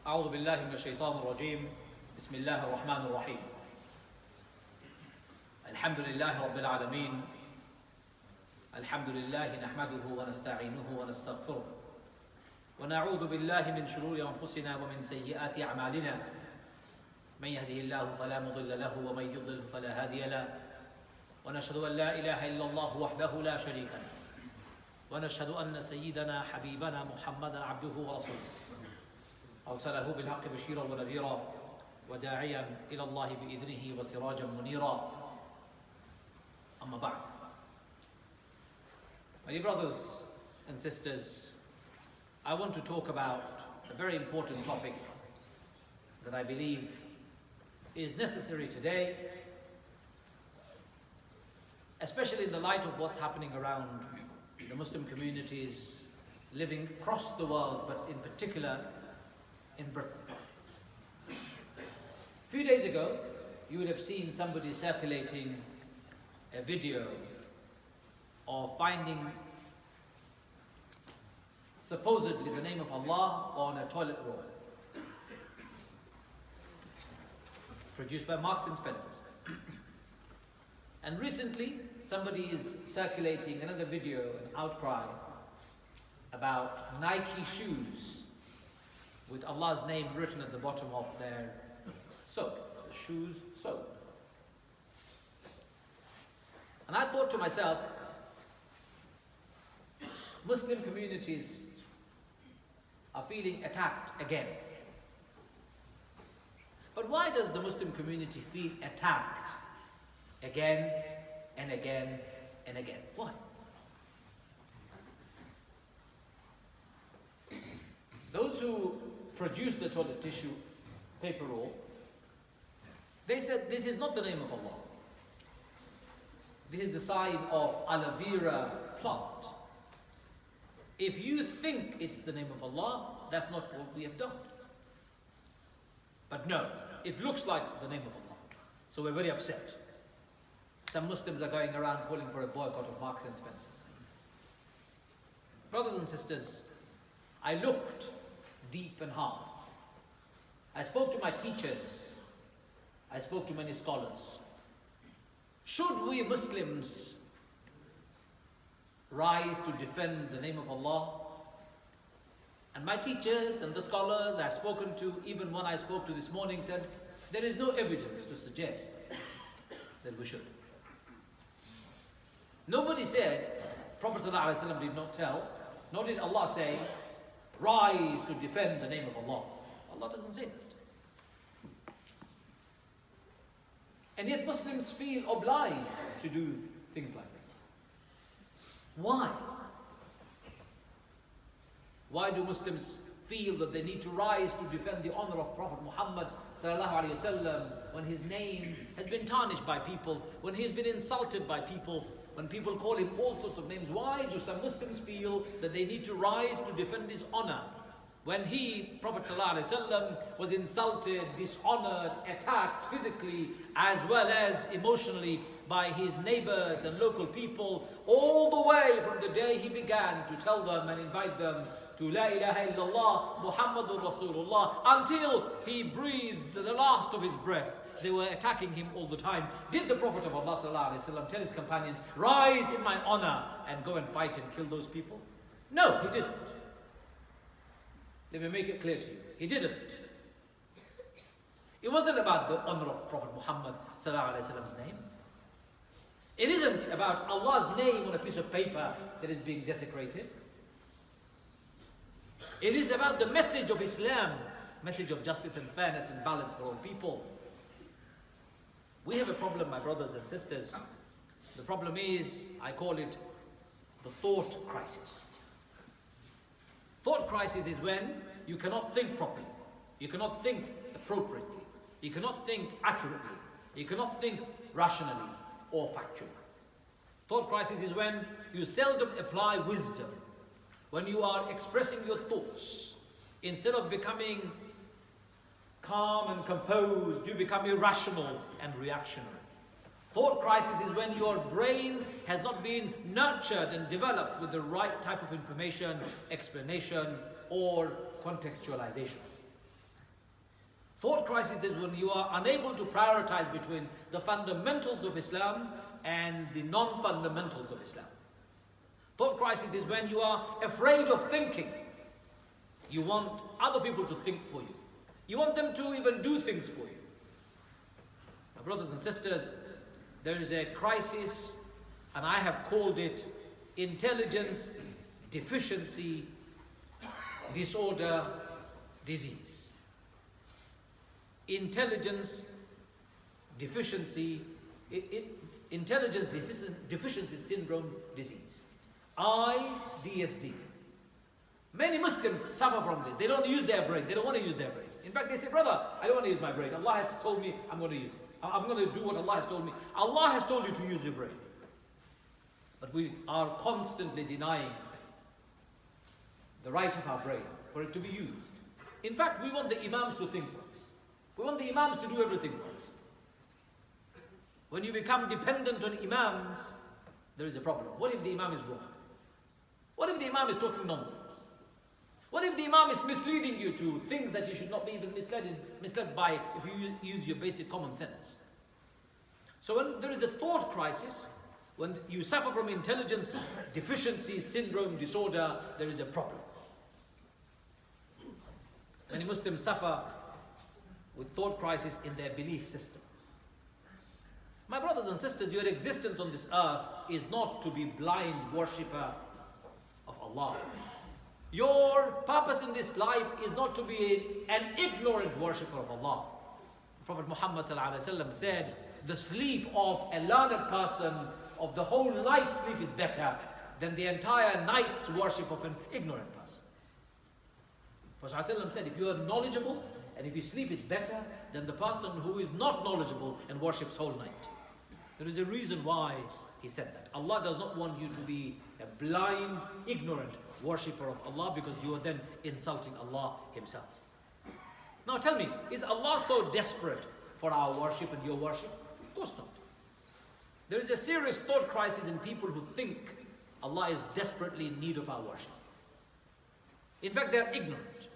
أعوذ بالله من الشيطان الرجيم بسم الله الرحمن الرحيم الحمد لله رب العالمين الحمد لله نحمده ونستعينه ونستغفره ونعوذ بالله من شرور أنفسنا ومن سيئات أعمالنا من يهده الله فلا مضل له ومن يضلل فلا هادي له ونشهد أن لا إله إلا الله وحده لا شريك له ونشهد أن سيدنا حبيبنا محمدا عبده ورسوله أرسله بالحق بشيرا ونذيرا وداعيا إلى الله بإذنه وسراجا منيرا أما بعد. My dear brothers and sisters, I want to talk about a very important topic that I believe is necessary today, especially in the light of what's happening around the Muslim communities living across the world, but in particular in Britain. A few days ago, you would have seen somebody circulating a video of finding supposedly the name of Allah on a toilet roll, produced by Marks and Spencer's. And recently, somebody is circulating another video, an outcry about Nike shoes with Allah's name written at the bottom of their sole, the shoes sole. And I thought to myself, Muslim communities are feeling attacked again. But why does the Muslim community feel attacked again and again and again? Why? Those who produced the toilet tissue paper roll, they said this is not the name of Allah. This is the sign of aloe vera plant. If you think it's the name of Allah, that's not what we have done. But no, it looks like the name of Allah. So we're very upset. Some Muslims are going around calling for a boycott of Marks and Spencer's. Brothers and sisters, I looked deep and hard. I spoke to my teachers. I spoke to many scholars. Should we Muslims rise to defend the name of Allah? And my teachers and the scholars I've spoken to, even one I spoke to this morning, said there is no evidence to suggest that we should. Nobody said, Prophet ﷺ did not tell, nor did Allah say, rise to defend the name of Allah. Allah doesn't say that. And yet Muslims feel obliged to do things like that. Why? Why do Muslims feel that they need to rise to defend the honor of Prophet Muhammad ﷺ when his name has been tarnished by people, when he's been insulted by people, when people call him all sorts of names? Why do some Muslims feel that they need to rise to defend his honor when he, Prophet ﷺ, was insulted, dishonored, attacked physically as well as emotionally by his neighbors and local people, all the way from the day he began to tell them and invite them to La ilaha illallah Muhammadur Rasulullah until he breathed the last of his breath? They were attacking him all the time. Did the Prophet of Allah ﷺ tell his companions, rise in my honor and go and fight and kill those people? No, he didn't. Let me make it clear to you. He didn't. It wasn't about the honor of Prophet Muhammad ﷺ's name. It isn't about Allah's name on a piece of paper that is being desecrated. It is about the message of Islam, message of justice and fairness and balance for all people. We have a problem, my brothers and sisters. The problem is, I call it the thought crisis. Thought crisis is when you cannot think properly, you cannot think appropriately, you cannot think accurately, you cannot think rationally or factually. Thought crisis is when you seldom apply wisdom, when you are expressing your thoughts. Instead of becoming calm and composed, you become irrational and reactionary. Thought crisis is when your brain has not been nurtured and developed with the right type of information, explanation, or contextualization. Thought crisis is when you are unable to prioritize between the fundamentals of Islam and the non-fundamentals of Islam. Thought crisis is when you are afraid of thinking. You want other people to think for you. You want them to even do things for you. My brothers and sisters, there is a crisis, and I have called it intelligence deficiency disorder disease. Intelligence deficiency syndrome disease. IDSD. Many Muslims suffer from this. They don't use their brain. They don't want to use their brain. In fact, they say, brother, I don't want to use my brain. Allah has told me I'm going to use it. I'm going to do what Allah has told me. Allah has told you to use your brain. But we are constantly denying the right of our brain for it to be used. In fact, we want the Imams to think for us. We want the Imams to do everything for us. When you become dependent on Imams, there is a problem. What if the Imam is wrong? What if the Imam is talking nonsense? What if the Imam is misleading you to things that you should not be even misled by if you use your basic common sense? So when there is a thought crisis, when you suffer from intelligence deficiency syndrome disorder, there is a problem. Many Muslims suffer with thought crisis in their belief system. My brothers and sisters, your existence on this earth is not to be blind worshipper of Allah. Your purpose in this life is not to be an ignorant worshipper of Allah. Prophet Muhammad ﷺ said, the sleep of a learned person, of the whole night's sleep, is better than the entire night's worship of an ignorant person. Prophet ﷺ said, if you are knowledgeable and if you sleep, it's better than the person who is not knowledgeable and worships whole night. There is a reason why he said that. Allah does not want you to be a blind, ignorant worshipper of Allah, because you are then insulting Allah Himself. Now tell me, is Allah so desperate for our worship and your worship? Of course not. There is a serious thought crisis in people who think Allah is desperately in need of our worship. In fact, they are ignorant.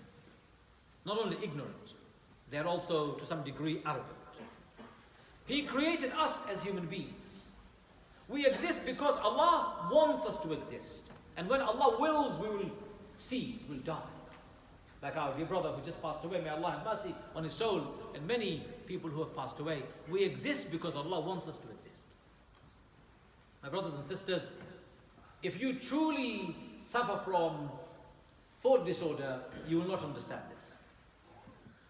Not only ignorant, they are also to some degree arrogant. He created us as human beings. We exist because Allah wants us to exist. And when Allah wills, we will cease, we will die. Like our dear brother who just passed away, may Allah have mercy on his soul, and many people who have passed away. We exist because Allah wants us to exist. My brothers and sisters, if you truly suffer from thought disorder, you will not understand this.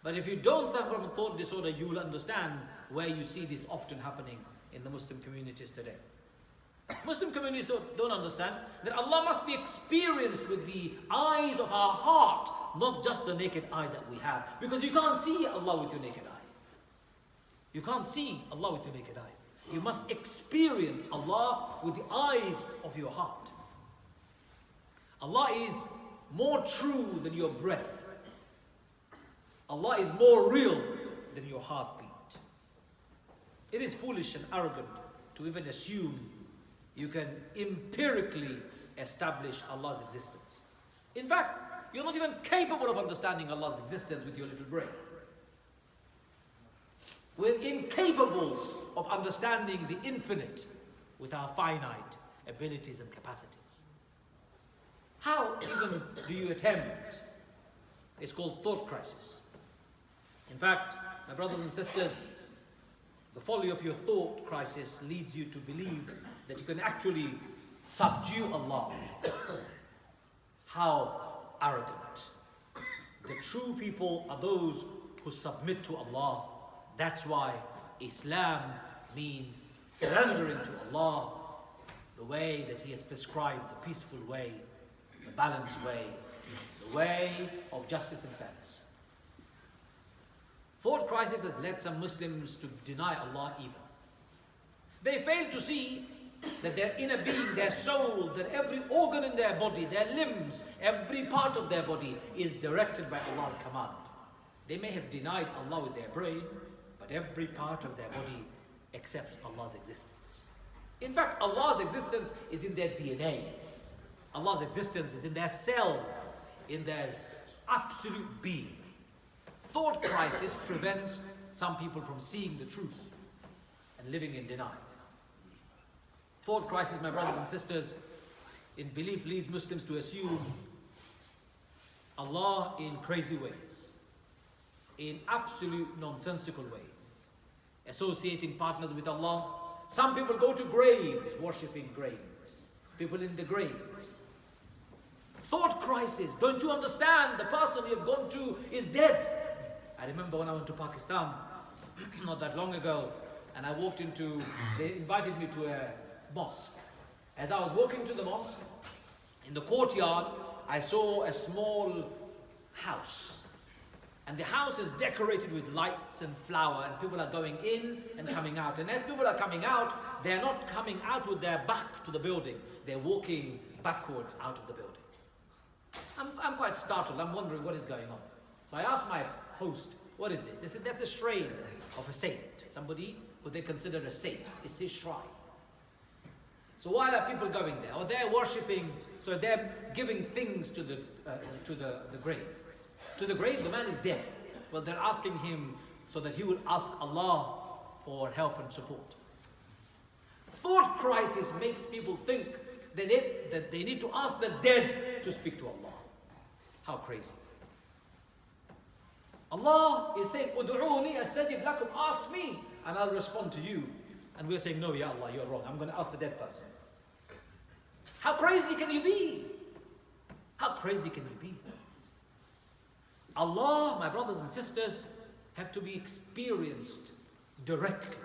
But if you don't suffer from thought disorder, you will understand where you see this often happening in the Muslim communities today. Muslim communities don't understand that Allah must be experienced with the eyes of our heart, not just the naked eye that we have. Because you can't see Allah with your naked eye. You can't see Allah with your naked eye. You must experience Allah with the eyes of your heart. Allah is more true than your breath. Allah is more real than your heartbeat. It is foolish and arrogant to even assume you can empirically establish Allah's existence. In fact, you're not even capable of understanding Allah's existence with your little brain. We're incapable of understanding the infinite with our finite abilities and capacities. How even do you attempt? It's called thought crisis. In fact, my brothers and sisters, the folly of your thought crisis leads you to believe that you can actually subdue Allah. How arrogant. The true people are those who submit to Allah. That's why Islam means surrendering to Allah the way that He has prescribed, the peaceful way, the balanced way, the way of justice and fairness. Thought crisis has led some Muslims to deny Allah even. They fail to see that their inner being, their soul, that every organ in their body, their limbs, every part of their body is directed by Allah's command. They may have denied Allah with their brain, but every part of their body accepts Allah's existence. In fact, Allah's existence is in their DNA. Allah's existence is in their cells, in their absolute being. Thought crisis prevents some people from seeing the truth and living in denial. Thought crisis, my brothers and sisters, in belief leads Muslims to assume Allah in crazy ways, in absolute nonsensical ways, associating partners with Allah. Some people go to graves, worshipping graves, people in the graves. Thought crisis, don't you understand? The person you've gone to is dead. I remember when I went to Pakistan, not that long ago, and I walked into, they invited me to a mosque. As I was walking to the mosque, in the courtyard, I saw a small house. And the house is decorated with lights and flower, and people are going in and coming out. And as people are coming out, they're not coming out with their back to the building. They're walking backwards out of the building. I'm quite startled. I'm wondering what is going on. So I asked my host, what is this? They said, that's the shrine of a saint. Somebody who they consider a saint. It's his shrine. So why are people going there? Or they're worshipping, so they're giving things to the grave. To the grave, the man is dead. Well, they're asking him so that he will ask Allah for help and support. Thought crisis makes people think that they need to ask the dead to speak to Allah. How crazy. Allah is saying, "Ud'uni astajib lakum," ask me and I'll respond to you. And we're saying, no, Ya Allah, you're wrong. I'm going to ask the dead person. How crazy can you be? How crazy can you be? Allah, my brothers and sisters, have to be experienced directly.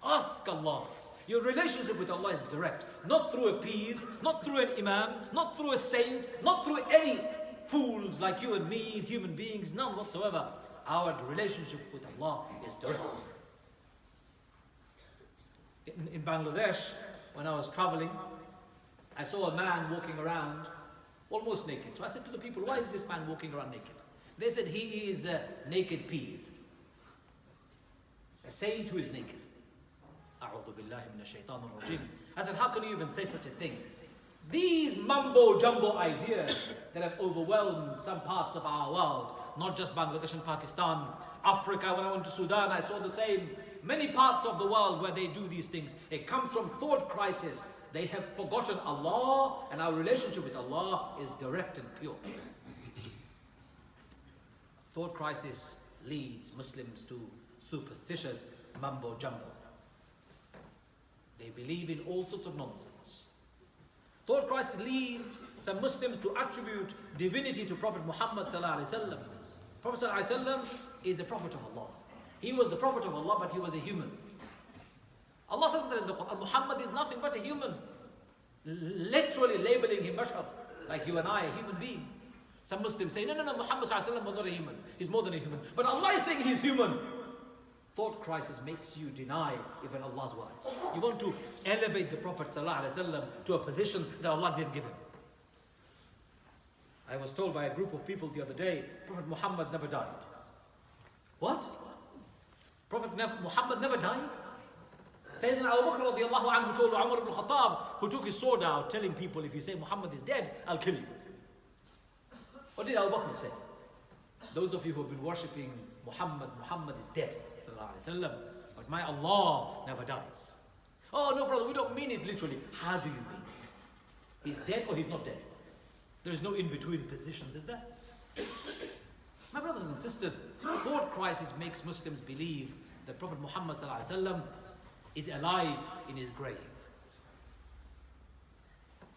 Ask Allah. Your relationship with Allah is direct. Not through a peer, not through an imam, not through a saint, not through any fools like you and me, human beings, none whatsoever. Our relationship with Allah is direct. In Bangladesh, when I was traveling, I saw a man walking around almost naked. So I said to the people, why is this man walking around naked? They said he is a naked pir. A saint who is naked. I said, how can you even say such a thing? These mumbo jumbo ideas that have overwhelmed some parts of our world, not just Bangladesh and Pakistan, Africa. When I went to Sudan, I saw the same. Many parts of the world where they do these things. It comes from thought crisis. They have forgotten Allah, and our relationship with Allah is direct and pure. Thought crisis leads Muslims to superstitious mumbo jumbo. They believe in all sorts of nonsense. Thought crisis leads some Muslims to attribute divinity to Prophet Muhammad sallallahu alaihi wasallam. Prophet sallallahu alaihi wasallam is a prophet of Allah. He was the prophet of Allah, but he was a human. Allah says that in the Quran, Muhammad is nothing but a human. Literally labeling him bashar, like you and I, a human being. Some Muslims say, no, Muhammad sallallahu alaihi wasallam was not a human. He's more than a human. But Allah is saying he's human. Thought crisis makes you deny even Allah's words. You want to elevate the Prophet ﷺ to a position that Allah didn't give him. I was told by a group of people the other day, Prophet Muhammad never died. What? Prophet Muhammad never died? Sayyidina Abu Bakr radiallahu anhu told Umar ibn Khattab, who took his sword out, telling people, if you say Muhammad is dead, I'll kill you. What did Abu Bakr say? Those of you who have been worshipping Muhammad is dead. But my Allah never dies. Oh no, brother, we don't mean it literally. How do you mean it? He's dead or he's not dead? There is no in-between positions, is there? My brothers and sisters, thought crisis makes Muslims believe that Prophet Muhammad ﷺ is alive in his grave.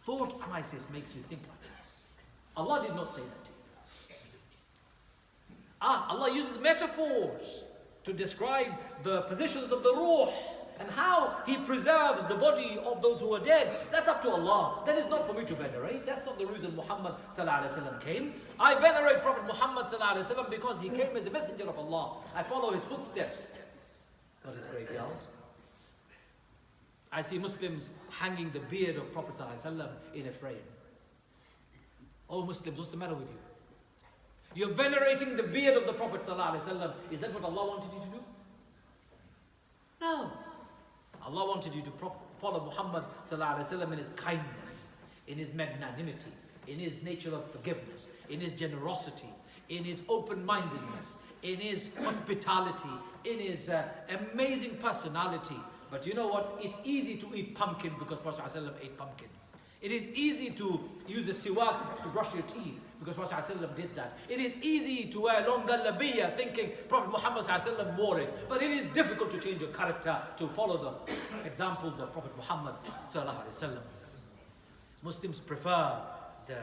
Thought crisis makes you think like that. Allah did not say that to you. Allah uses metaphors to describe the positions of the ruh and how He preserves the body of those who are dead. That's up to Allah. That is not for me to venerate. That's not the reason Muhammad ﷺ came. I venerate Prophet Muhammad ﷺ because he came as a messenger of Allah. I follow his footsteps, not his graveyard. I see Muslims hanging the beard of Prophet ﷺ in a frame. Oh Muslims, what's the matter with you? You're venerating the beard of the Prophet ﷺ. Is that what Allah wanted you to do? No. Allah wanted you to follow Muhammad ﷺ in his kindness, in his magnanimity, in his nature of forgiveness, in his generosity, in his open-mindedness, in his hospitality, in his amazing personality. But you know what? It's easy to eat pumpkin because Prophet ﷺ ate pumpkin. It is easy to use a siwak to brush your teeth because Prophet ﷺ did that. It is easy to wear long galabiya thinking Prophet Muhammad ﷺ wore it. But it is difficult to change your character to follow the examples of Prophet Muhammad ﷺ. Muslims prefer the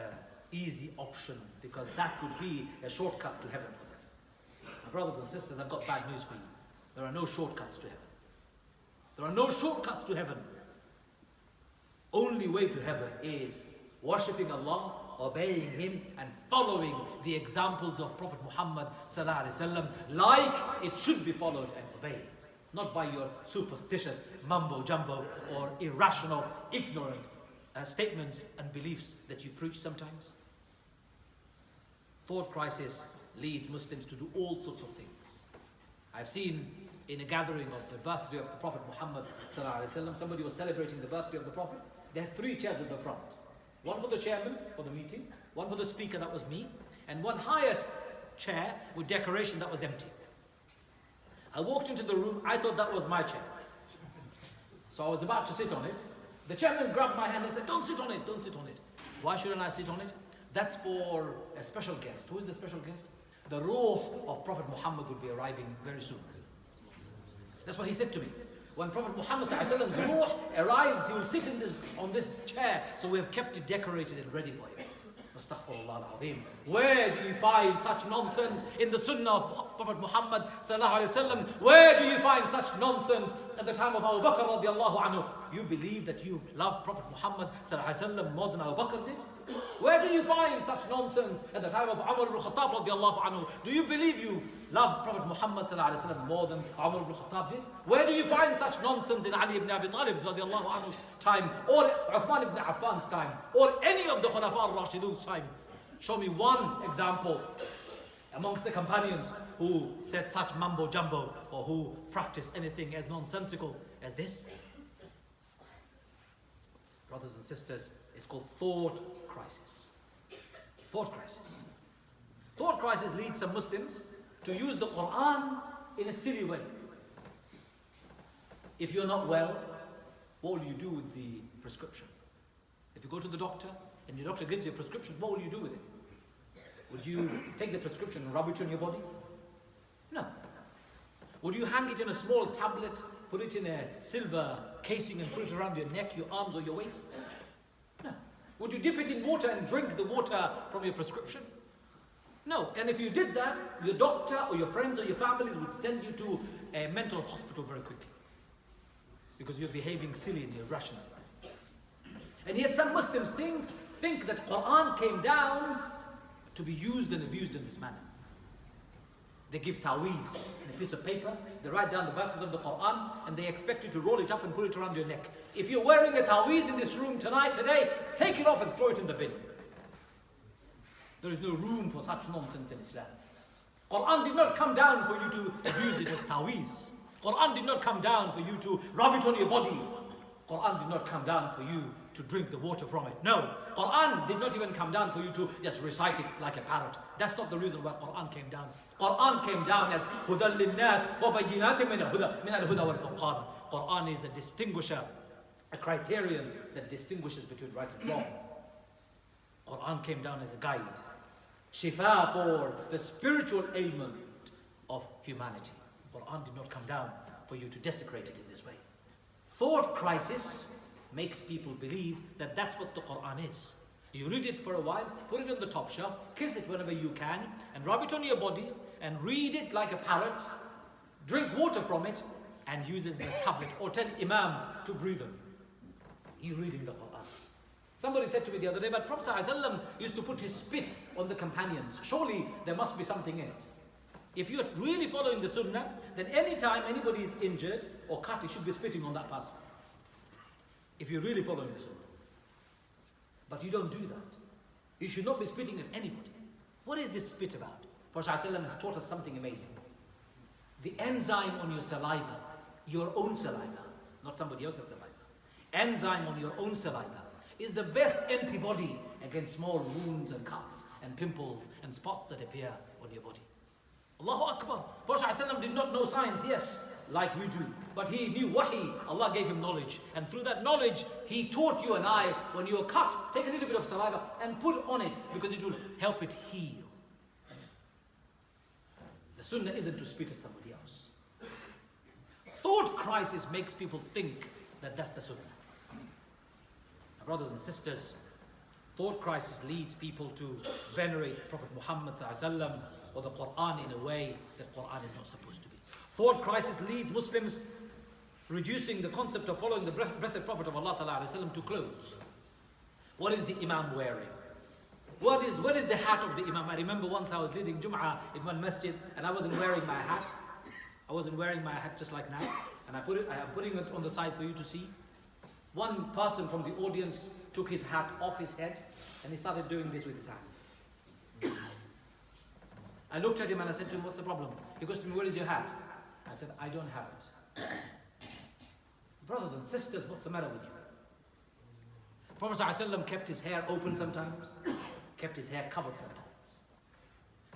easy option because that would be a shortcut to heaven for them. My brothers and sisters, I've got bad news for you. There are no shortcuts to heaven. There are no shortcuts to heaven. Only way to heaven is worshipping Allah, obeying Him, and following the examples of Prophet Muhammad ﷺ like it should be followed and obeyed. Not by your superstitious mumbo jumbo or irrational, ignorant statements and beliefs that you preach sometimes. Thought crisis leads Muslims to do all sorts of things. I've seen in a gathering of the birthday of the Prophet Muhammad ﷺ, somebody was celebrating the birthday of the Prophet. They had 3 chairs at the front. One for the chairman for the meeting, one for the speaker, that was me, and one highest chair with decoration that was empty. I walked into the room, I thought that was my chair. So I was about to sit on it. The chairman grabbed my hand and said, "Don't sit on it, don't sit on it." Why shouldn't I sit on it? That's for a special guest. Who is the special guest? The ruh of Prophet Muhammad will be arriving very soon. That's what he said to me. When Prophet Muhammad's ruh arrives, he will sit on this chair. So we have kept it decorated and ready for him. Astaghfirullah al-Azim. Where do you find such nonsense in the sunnah of Prophet Muhammad sallallahu alaihi wasallam? Where do you find such nonsense at the time of Abu Bakr radiallahu anhu? You believe that you love Prophet Muhammad sallallahu alaihi wasallam more than Abu Bakr did? Where do you find such nonsense at the time of Umar ibn Khattab radiallahu anhu? Do you believe you love Prophet Muhammad sallallahu alaihi wasallam more than Umar ibn Khattab did? Where do you find such nonsense in Ali ibn Abi Talib radiallahu anhu's time, or Uthman ibn Affan's time, or any of the Khulafa al-Rashidun's time? Show me one example amongst the companions who said such mumbo jumbo or who practiced anything as nonsensical as this. Brothers and sisters, it's called thought crisis. Thought crisis. Thought crisis leads some Muslims to use the Quran in a silly way. If you're not well, what will you do with the prescription? If you go to the doctor and your doctor gives you a prescription, what will you do with it? Would you take the prescription and rub it on your body? No. Would you hang it in a small tablet, put it in a silver casing and put it around your neck, your arms or your waist? No. Would you dip it in water and drink the water from your prescription? No. And if you did that, your doctor or your friends or your families would send you to a mental hospital very quickly because you're behaving silly and irrational. And yet some Muslims think that Quran came down to be used and abused in this manner. They give taweez in a piece of paper, they write down the verses of the Quran, and they expect you to roll it up and put it around your neck. If you're wearing a taweez in this room today, take it off and throw it in the bin. There is no room for such nonsense in Islam. Quran did not come down for you to abuse it as taweez. Quran did not come down for you to rub it on your body. Quran did not come down for you to drink the water from it. No, Quran did not even come down for you to just recite it like a parrot. That's not the reason why Quran came down. Quran came down as هُدًى لِلنَّاسِ وَبَيِّنَاتٍ مِنَ الْهُدَى وَالْفُرْقَانِ. Quran is a distinguisher, a criterion that distinguishes between right and wrong. Quran came down as a guide, shifa for the spiritual ailment of humanity. Quran did not come down for you to desecrate it in this way. Thought crisis makes people believe that that's what the Quran is. You read it for a while, put it on the top shelf, kiss it whenever you can, and rub it on your body, and read it like a parrot, drink water from it, and use it as a tablet, or tell Imam to breathe on. You reading the Quran. Somebody said to me the other day, but Prophet ﷺ used to put his spit on the companions. Surely there must be something in it. If you're really following the Sunnah, then anytime anybody is injured or cut, you should be spitting on that person. If you're really following the Sunnah. But you don't do that. You should not be spitting at anybody. What is this spit about? Prophet ﷺ has taught us something amazing. The enzyme on your saliva, your own saliva, not somebody else's saliva. Enzyme on your own saliva is the best antibody against small wounds and cuts and pimples and spots that appear on your body. Allahu Akbar. Prophet ﷺ did not know science, yes, like we do, but he knew wahi. Allah gave him knowledge, and through that knowledge he taught you and I, when you are cut, take a little bit of saliva and put on it, because it will help it heal. The sunnah isn't to spit at somebody else. Thought crisis makes people think that that's the sunnah. My brothers and sisters, thought crisis leads people to venerate Prophet Muhammad ﷺ or the Quran in a way that Quran is not supposed to be. Thought crisis leads Muslims reducing the concept of following the blessed Prophet of Allah ﷺ to clothes. What is the Imam wearing? What is the hat of the Imam? I remember once I was leading Jum'ah in one masjid and I wasn't wearing my hat. I wasn't wearing my hat just like now. And I am putting it on the side for you to see. One person from the audience took his hat off his head and he started doing this with his hand. I looked at him and I said to him, what's the problem? He goes to me, where is your hat? I said, I don't have it. Brothers and sisters, what's the matter with you? Prophet ﷺ kept his hair open sometimes, kept his hair covered sometimes.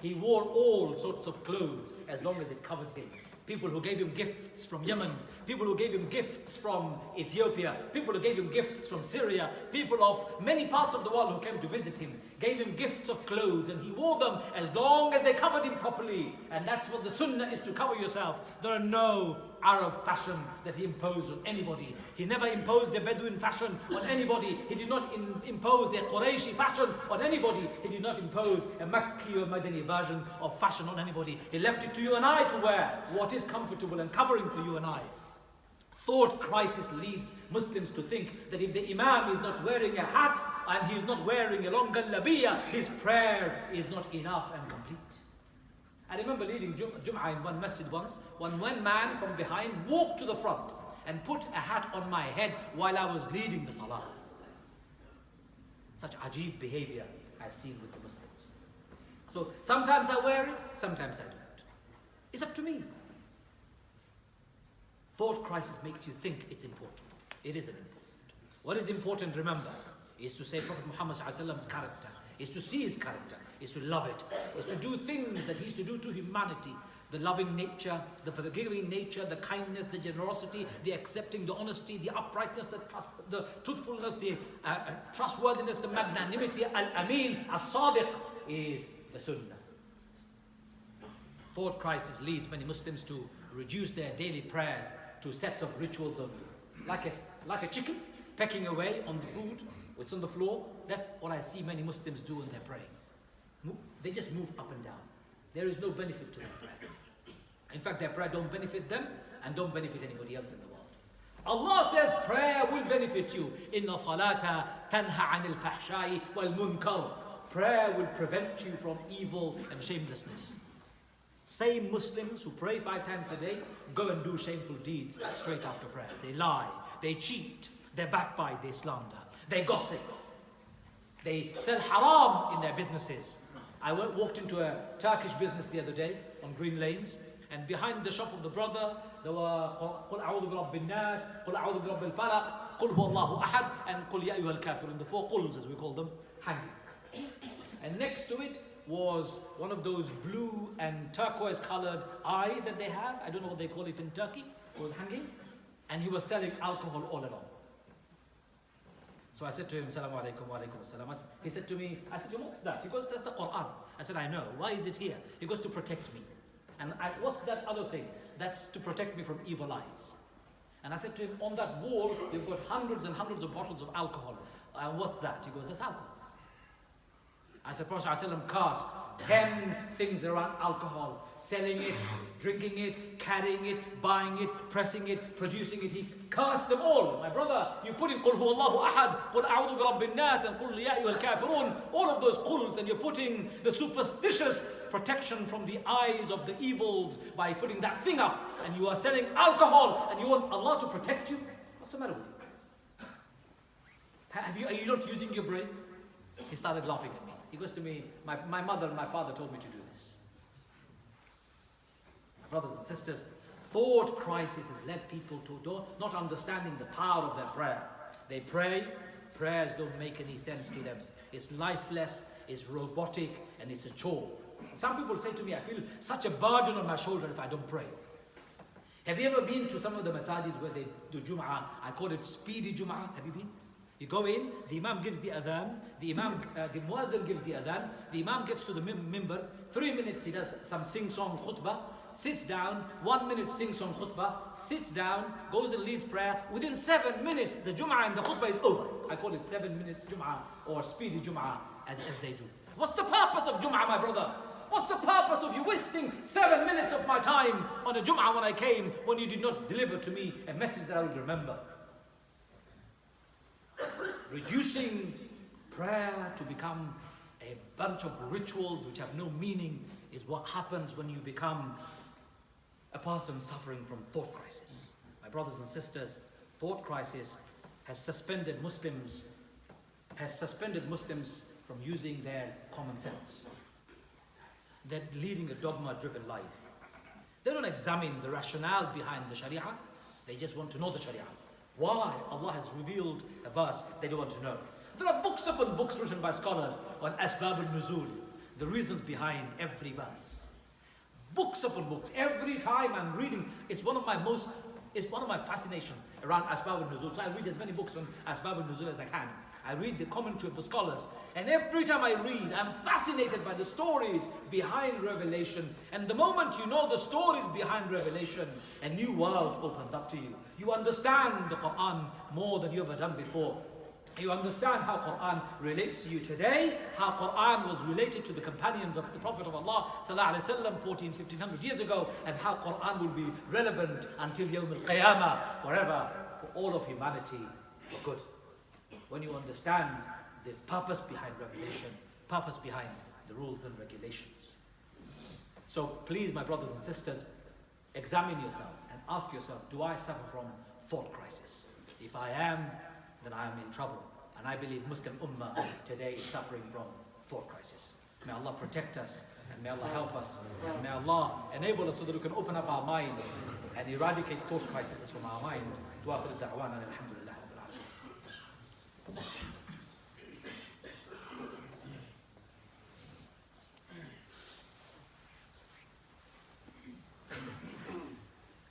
He wore all sorts of clothes as long as it covered him. People who gave him gifts from Yemen, people who gave him gifts from Ethiopia, people who gave him gifts from Syria, people of many parts of the world who came to visit him, gave him gifts of clothes, and he wore them as long as they covered him properly. And that's what the sunnah is, to cover yourself. There are no Arab fashion that he imposed on anybody. He never imposed a Bedouin fashion on anybody. He did not impose a Qurayshi fashion on anybody. He did not impose a Makki or Madani version of fashion on anybody. He left it to you and I to wear what is comfortable and covering for you and I. Thought crisis leads Muslims to think that if the Imam is not wearing a hat and he is not wearing a long gallabiyah, his prayer is not enough and complete. I remember leading Jum'ah in one masjid once, when one man from behind walked to the front and put a hat on my head while I was leading the salah. Such ajib behavior I've seen with the Muslims. So sometimes I wear it, sometimes I don't. It's up to me. Thought crisis makes you think it's important. It isn't important. What is important, remember, is to say Prophet Muhammad ﷺ's character, is to see his character, is to love it, is to do things that he used to do to humanity. The loving nature, the forgiving nature, the kindness, the generosity, the accepting, the honesty, the uprightness, the truthfulness, the trustworthiness, the magnanimity, al-amin, as-sadiq, is the sunnah. Thought crisis leads many Muslims to reduce their daily prayers to sets of rituals only. Like a chicken pecking away on the food, it's on the floor. That's what I see many Muslims do when they're praying. They just move up and down. There is no benefit to their prayer. In fact, their prayer don't benefit them and don't benefit anybody else in the world. Allah says prayer will benefit you. Inna salata tanha anil fahshai wal munkar. Prayer will prevent you from evil and shamelessness. Same Muslims who pray 5 times a day go and do shameful deeds straight after prayers. They lie, they cheat, they backbite, they slander, they gossip, they sell haram in their businesses. I walked into a Turkish business the other day on Green Lanes, and behind the shop of the brother there were قُلْ أَعُوذُ بِرَبِّ النَّاسِ قُلْ أَعُوذُ بِرَبِّ الْفَلَقِ قُلْ هُوَ اللَّهُ أَحَدٌ and قُلْ يَا أَيُّهَا الْكَافِرُونَ, the 4 quls as we call them, hanging. And next to it was one of those blue and turquoise colored eye that they have. I don't know what they call it in Turkey. It was hanging. And he was selling alcohol all along. So I said to him, Assalamu alaikum wa alaikum assalam. He said to me, I said to him, what's that? He goes, that's the Quran. I said, I know. Why is it here? He goes, to protect me. And what's that other thing? That's to protect me from evil eyes. And I said to him, on that wall, you've got hundreds and hundreds of bottles of alcohol. And what's that? He goes, that's alcohol. I said, Prophet ﷺ cast 10 things around alcohol, selling it, drinking it, carrying it, buying it, pressing it, producing it. He cast them all. My brother, you put in قُلْ هُوَ اللَّهُ أَحَدٌ قُلْ أَعُوذُ بِرَبِّ النَّاسِ and قُلْ يَا أَيُّهَا الْكَافِرُونَ, all of those quls, and you're putting the superstitious protection from the eyes of the evils by putting that thing up, and you are selling alcohol, and you want Allah to protect you. What's the matter with you? Are you not using your brain? He started laughing at me. He goes to me, my mother and my father told me to do this. My brothers and sisters, thought crisis has led people to not understanding the power of their prayer. They pray prayers don't make any sense to them. It's lifeless, it's robotic, and it's a chore. Some people say to me, I feel such a burden on my shoulder if I don't pray. Have you ever been to some of the masajid where they do Jum'ah? I call it speedy Jum'ah. Have you been? You go in, the Imam gives the adhan, the Muaddin gives the adhan, the Imam gets to the mimbar, 3 minutes he does some sing-song khutbah, sits down, 1 minute sing-song khutbah, sits down, goes and leads prayer. Within 7 minutes, the Jum'ah and the khutbah is over. I call it 7 minutes Jum'ah or speedy Jum'ah as they do. What's the purpose of Jum'ah, my brother? What's the purpose of you wasting 7 minutes of my time on a Jum'ah when I came, when you did not deliver to me a message that I would remember? Reducing prayer to become a bunch of rituals which have no meaning is what happens when you become a person suffering from thought crisis. My brothers and sisters, thought crisis has suspended Muslims from using their common sense. They're leading a dogma-driven life. They don't examine the rationale behind the Sharia. They just want to know the Sharia. Why Allah has revealed a verse they don't want to know. There are books upon books written by scholars on Asbab al-Nuzul, the reasons behind every verse. Books upon books. Every time I'm reading, it's one of my fascination around Asbab al-Nuzul. So I read as many books on Asbab al-Nuzul as I can. I read the commentary of the scholars, and every time I read, I'm fascinated by the stories behind revelation. And the moment you know the stories behind revelation, a new world opens up to you. You understand the Quran more than you've ever done before. You understand how Quran relates to you today, how Quran was related to the companions of the Prophet of Allah sallallahu alaihi wasallam 1500 years ago, and how Quran will be relevant until Yawm al-Qiyamah, forever, for all of humanity, for good. When you understand the purpose behind revelation, purpose behind the rules and regulations. So please, my brothers and sisters, examine yourself and ask yourself, do I suffer from thought crisis? If I am, then I am in trouble. And I believe Muslim Ummah today is suffering from thought crisis. May Allah protect us, and may Allah help us, and may Allah enable us so that we can open up our minds and eradicate thought crises from our mind. وآخر الدعوانا الحمد لله رب العالمين.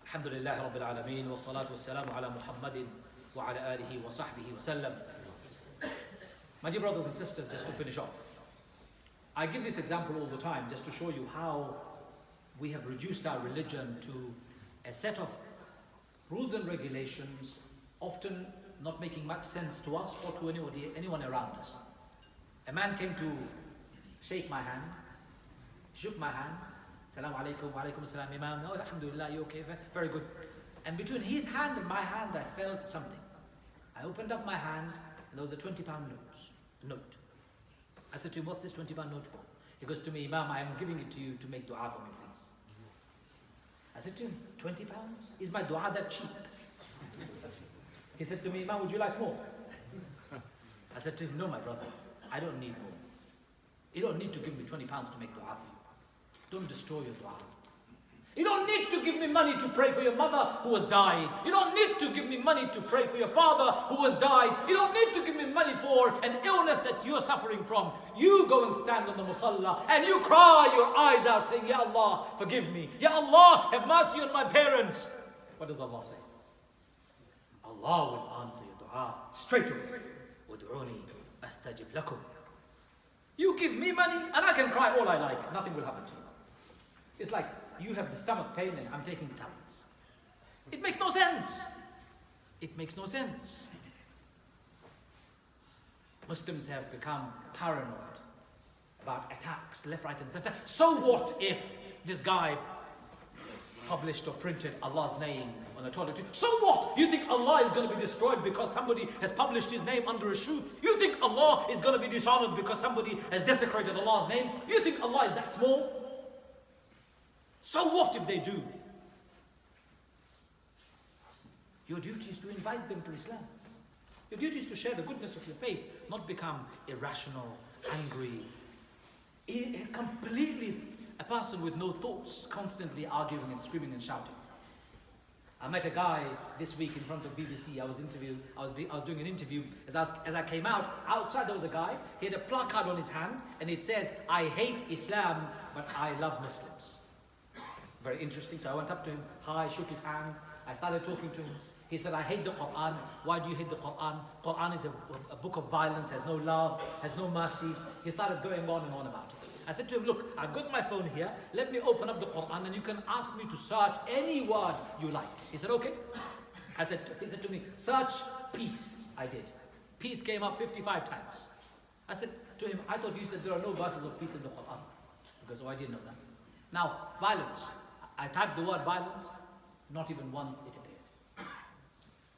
الحمد لله رب العالمين والصلاة والسلام على محمد وعلى آله وصحبه وسلم. My dear brothers and sisters, just to finish off, I give this example all the time just to show you how we have reduced our religion to a set of rules and regulations, often not making much sense to us or to anyone around us. A man came to shake my hand, shook my hand. Assalamu alaikum, wa alaikum assalam, Imam. No, alhamdulillah, you okay? Very good. And between his hand and my hand, I felt something. I opened up my hand, and there was a £20 note. I said to him, what's this £20 note for? He goes to me, Imam, I am giving it to you to make dua for me, please. I said to him, £20? Is my dua that cheap? He said to me, Imam, would you like more? I said to him, no, my brother, I don't need more. You don't need to give me £20 to make dua for you. Don't destroy your dua. You don't need to give me money to pray for your mother who has died. You don't need to give me money to pray for your father who has died. You don't need to give me money for an illness that you are suffering from. You go and stand on the musalla and you cry your eyes out saying, Ya Allah, forgive me. Ya Allah, have mercy on my parents. What does Allah say? Allah will answer your dua straight away. Ud'uni astajib lakum. You give me money and I can cry all I like. Nothing will happen to you. It's like you have the stomach pain and I'm taking the tablets. It makes no sense. It makes no sense. Muslims have become paranoid about attacks left, right and center. So what if this guy published or printed Allah's name on a toilet? So what? You think Allah is going to be destroyed because somebody has published his name under a shoe? You think Allah is going to be dishonored because somebody has desecrated Allah's name? You think Allah is that small? So what if they do? Your duty is to invite them to Islam. Your duty is to share the goodness of your faith, not become irrational, angry, completely a person with no thoughts, constantly arguing and screaming and shouting. I met a guy this week in front of BBC. I was doing an interview. As I came out, outside there was a guy. He had a placard on his hand, and it says, "I hate Islam, but I love Muslims." Very interesting. So I went up to him, hi, shook his hand. I started talking to him. He said, "I hate the Quran." "Why do you hate the Quran?" "Quran is a book of violence, has no love, has no mercy." He started going on and on about it. I said to him, "Look, I've got my phone here. Let me open up the Quran and you can ask me to search any word you like." He said, "Okay." He said to me, "Search peace." I did. Peace came up 55 times. I said to him, "I thought you said there are no verses of peace in the Quran." He goes, "Oh, I didn't know that." Now, violence. I typed the word violence. Not even once it appeared.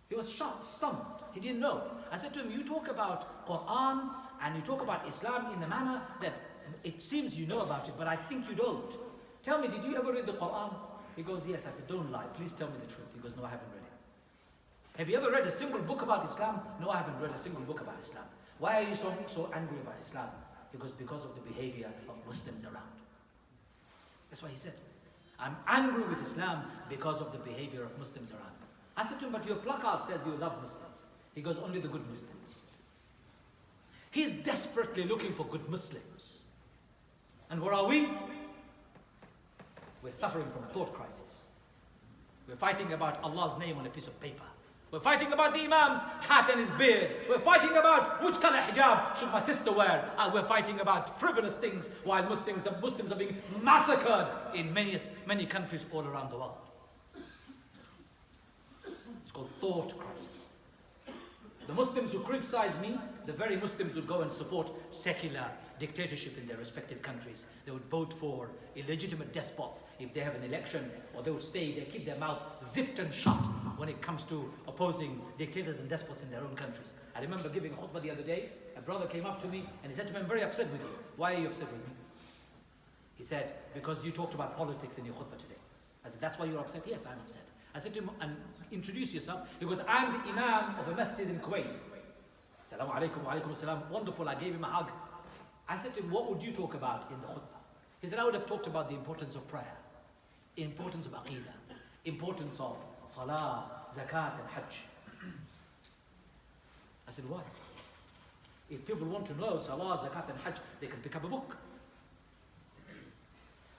He was shocked, stunned. He didn't know. I said to him, "You talk about Quran and you talk about Islam in the manner that it seems you know about it, but I think you don't. Tell me, did you ever read the Quran?" He goes, "Yes." I said, "Don't lie. Please tell me the truth." He goes, "No, I haven't read it." "Have you ever read a single book about Islam?" "No, I haven't read a single book about Islam." "Why are you so angry about Islam?" He goes, "Because of the behavior of Muslims around." That's what he said. "I'm angry with Islam because of the behavior of Muslims around." I said to him, "But your placard says you love Muslims." He goes, "Only the good Muslims." He's desperately looking for good Muslims. And where are we? We're suffering from a thought crisis. We're fighting about Allah's name on a piece of paper. We're fighting about the Imam's hat and his beard. We're fighting about which color hijab should my sister wear. And we're fighting about frivolous things while Muslims are being massacred in many countries all around the world. It's called thought crisis. The Muslims who criticize me, the very Muslims would go and support secular dictatorship in their respective countries. They would vote for illegitimate despots if they have an election, or they keep their mouth zipped and shut when it comes to opposing dictators and despots in their own countries. I remember giving a khutbah the other day. A brother came up to me and he said to me, "I'm very upset with you." "Why are you upset with me?" He said, "Because you talked about politics in your khutbah today." I said, "That's why you're upset?" "Yes, I'm upset." I said to him, "And introduce yourself." He goes, "I'm the Imam of a masjid in Kuwait." "Assalamu alaikum wa alaikum assalam." Wonderful. I gave him a hug. I said to him, "What would you talk about in the khutbah?" He said, "I would have talked about the importance of prayer, importance of aqidah, importance of salah, zakat and hajj." I said, "Why? If people want to know salah, zakat and hajj, they can pick up a book."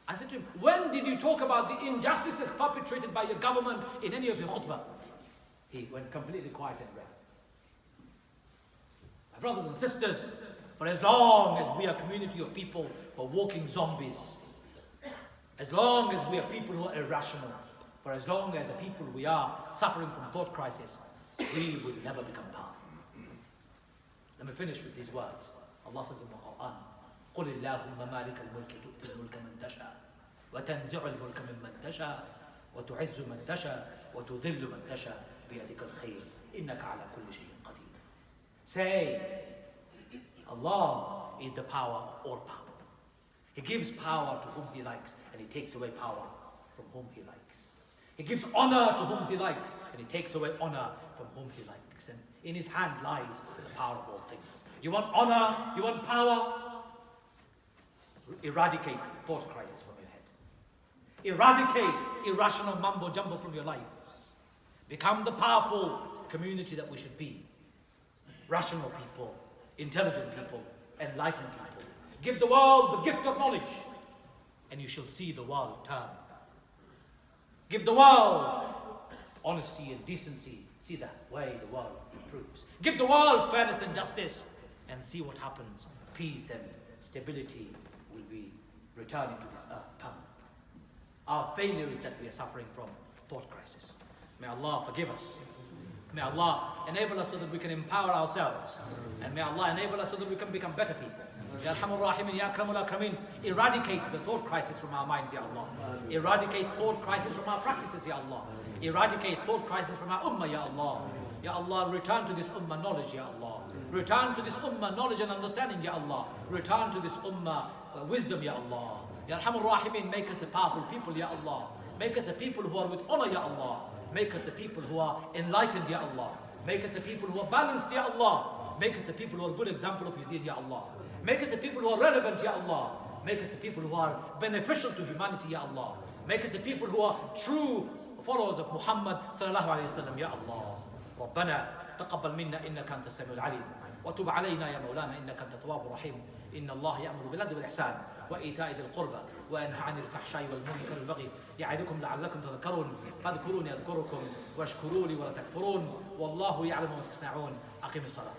I said to him, "When did you talk about the injustices perpetrated by your government in any of your khutbah?" He went completely quiet and read. My brothers and sisters, for as long as we are a community of people who are walking zombies, as long as we are people who are irrational, for as long as a people we are suffering from thought crisis, we will never become powerful. Let me finish with these words. Allah says in the Quran, قل اللهم مالك الملك تؤتي الملك من تشاء وتنزع الملك ممن تشاء وتعز من تشاء وتذل من تشاء بيدك الخير إنك على كل شيء قدير. Say, Allah is the power of all power. He gives power to whom He likes and He takes away power from whom He likes. He gives honor to whom He likes and He takes away honor from whom He likes. And in His hand lies the power of all things. You want honor? You want power? Eradicate thought crisis from your head. Eradicate irrational mumbo jumbo from your life. Become the powerful community that we should be. Rational people, intelligent people, enlightened people. Give the world the gift of knowledge and you shall see the world turn. Give the world honesty and decency. See the way the world improves. Give the world fairness and justice and see what happens. Peace and stability will be returning to this earth permanent. Our failure is that we are suffering from thought crisis. May Allah forgive us. May Allah enable us so that we can empower ourselves. And may Allah enable us so that we can become better people. Ya Arhamur Rahimin, Ya Akramul Akramin. Eradicate the thought crisis from our minds, Ya Allah. Eradicate thought crisis from our practices, Ya Allah. Eradicate thought crisis from our ummah, Ya Allah. Ya Allah, return to this ummah knowledge, Ya Allah. Return to this ummah knowledge and understanding, Ya Allah. Return to this ummah wisdom, Ya Allah. Ya Arhamur Rahimin, make us a powerful people, Ya Allah. Make us a people who are with honor, Ya Allah. Make us a people who are enlightened, Ya Allah. Make us a people who are balanced, Ya Allah. Make us a people who are a good example of your deen, Ya Allah. Make us a people who are relevant, Ya Allah. Make us a people who are beneficial to humanity, Ya Allah. Make us a people who are true followers of Muhammad sallallahu alayhi wa sallam. Ya Allah, ربنا تقبل منا إنك أنت السميع العليم وتب علينا يا مولانا إنك أنت التواب الرحيم. إن الله يأمر بالعدل والإحسان وإيتاء ذي القربى وينهى عن الفحشاء والمنكر والبغي يعظكم لعلكم تذكرون فاذكروني أذكركم واشكروا لي ولا تكفرون والله يعلم ما تصنعون. أقم الصلاة.